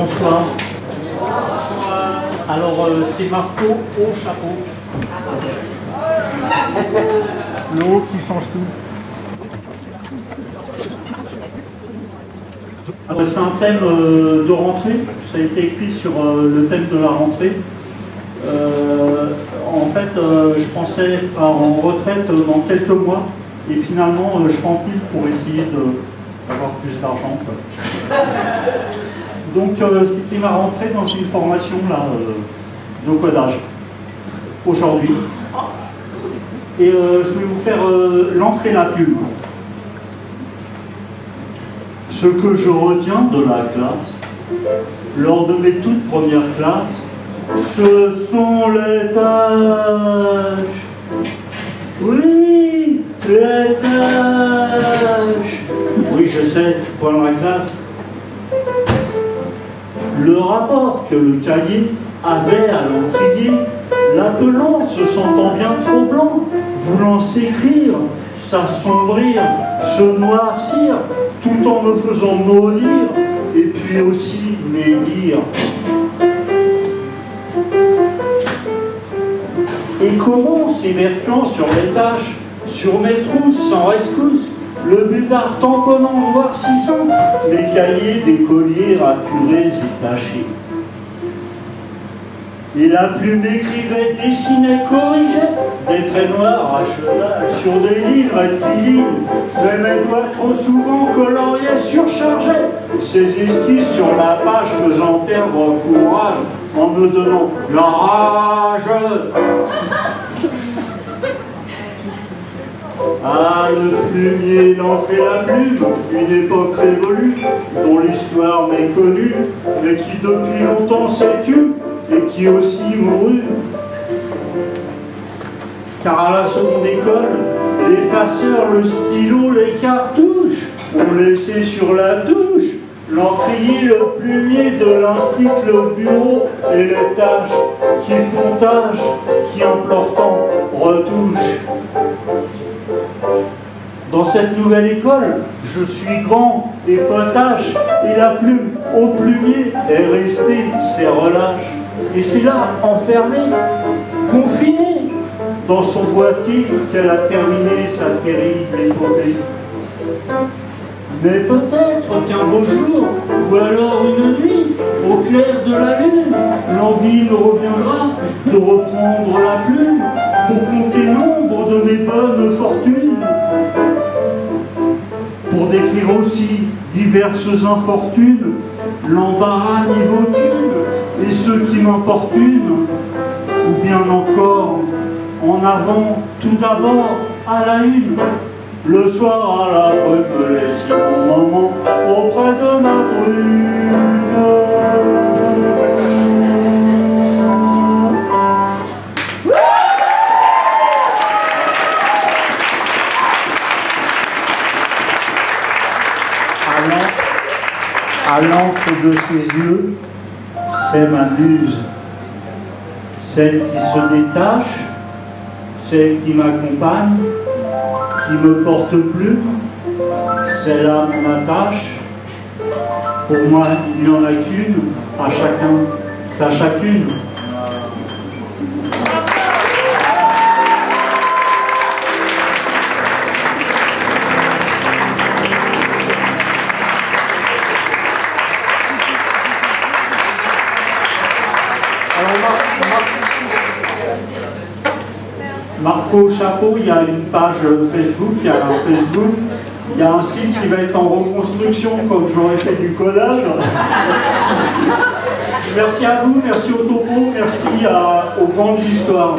Bonsoir. Alors, c'est Marco au chapeau. Le haut qui change tout. C'est un thème de rentrée. Ça a été écrit sur le thème de la rentrée. En fait, je pensais être en retraite dans quelques mois. Et finalement, je remplis pour essayer d'avoir plus d'argent. Donc, c'était ma rentrée dans une formation là, de codage, aujourd'hui. Et je vais vous faire l'entrée la plume. Ce que je retiens de la classe, lors de mes toutes premières classes, ce sont les tâches. Oui, les tâches. Oui, je sais, pendant la classe. Le rapport que le cahier avait à l'encrier, l'appelant, se sentant bien trop blanc, voulant s'écrire, s'assombrir, se noircir, tout en me faisant maudire, et puis aussi médire. Et comment, s'évertuant sur les tâches, sur mes trousses sans rescousse, le buvard tamponnant, noircissant, les cahiers des colliers raturés et tachés. Et la plume écrivait, dessinait, corrigeait, des traits noirs à cheval sur des lignes rectilignes, mais mes doigts trop souvent coloriaient, surchargeaient ces esquisses sur la page, faisant perdre courage en me donnant la rage. Ah, le plumier d'entrée la plume, une époque révolue, dont l'histoire m'est connue, mais qui depuis longtemps s'est tue, et qui aussi mourut. Car à la seconde école, l'effaceur, le stylo, les cartouches ont laissé sur la touche l'encrier, le plumier de l'instit, le bureau et les tâches qui font tâche, qui implorent tant retouchent. Dans cette nouvelle école, je suis grand et potache, et la plume au plumier est restée, c'est relâche. Et c'est là, enfermée, confinée, dans son boîtier, qu'elle a terminé sa terrible épopée. Mais peut-être qu'un beau jour, ou alors une nuit, au clair de la lune, l'envie me reviendra de reprendre la plume pour compter l'ombre de mes bonnes fortunes. Pour décrire aussi diverses infortunes, l'embarras niveau thune, et ceux qui m'importunent, ou bien encore, en avant, tout d'abord, à la une, le soir à la brume, laisse mon moment auprès de ma brune. À l'encre de ses yeux, c'est ma muse, celle qui se détache, celle qui m'accompagne, qui me porte plus, c'est là mon attache. Pour moi, il n'y en a qu'une, à chacun sa chacune. Marco Chapeau, il y a une page Facebook, il y a un Facebook, il y a un site qui va être en reconstruction comme j'aurais fait du codage. Merci à vous, merci au topo, merci aux grandes histoires.